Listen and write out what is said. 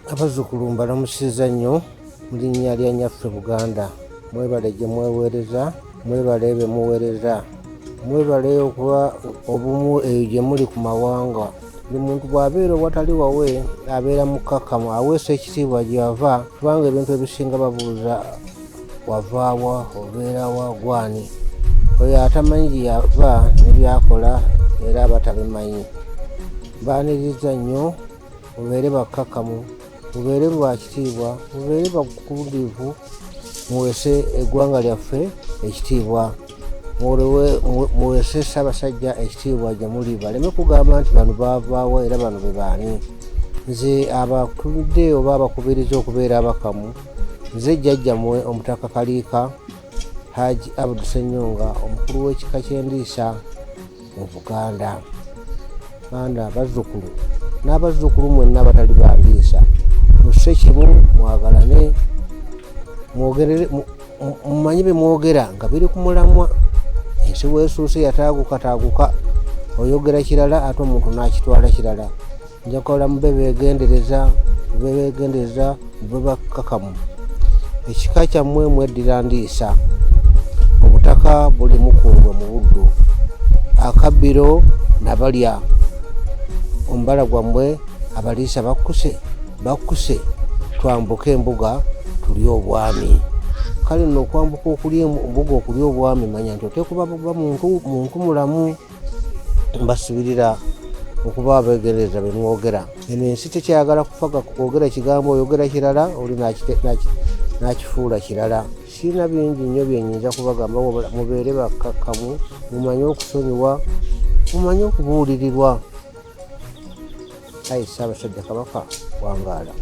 Abazzukulu mbalamusiza nnyo mu linnya lya nnyaffe Buganda. Mwebale gye mweweereza, mwebale be muweereza, mwebale okuba obumu eyo gye muli ku mawanga. Buli muntu bw'abeera awatali wawe abeera mukkakkamu, aweesa ekitiibwa gy'ava, kubanga ebintu ebisinga babuuza wava wa, obeera wa, gwani. Oyo atamanyi gye yava ne byakola era aba tabimanyi. Mbaaniriza nnyo, mubeere bakkakkamu, mubeere lwa kitiibwa, mubeere bakuulivu, muweese eggwanga lyaffe ekitiibwa, muweese Ssaabasajja ekitiibwa gye muli. Baleme kugamba nti bano baavaawo era bano be baani. Nze abakulidde oba abakubiriza okubeera abakkamu, nze jjajjammwe Omutaka Kaliika Hajji Abdul Ssenyonga, omukulu w'ekika ky'Endiisa mu Buganda. Banda bazzukulu n'abazzukulu mwenna abatali ba Ndiisa, musse kimu, mwagalane, mumanyi bye mwogera nga biri ku mulamwa. Ensi weesuuse yataaguka, oyogera kirala ate omuntu n'akitwala kirala. Njagala mube beegendereza, mube bakkakkamu. Ekika kyammwe mweddira Ndiisa, obutaka buli mukundwa mu buddu, akabbiro nabalya, omubala gwammwe abaliisa bakkuse, twambuke embuga tulye obwami. Kale nno okwambuka okulya embuga okulya obwami, manya nti oteekuba muntu mulamu. Mbasibirira okuba abeegendereza be mwogera. Eno ensi tekyayagala kufaga kwogera ekigambo oyogera kirala oli n'akifuula kirala. Sirina bingi nnyo bye nnyinza kubagamba, mubeere bakkakkamu, mumanye okusonyiwa, mumanye okubuulirirwa. Ayi Ssaabasajja Kabaka wangaala.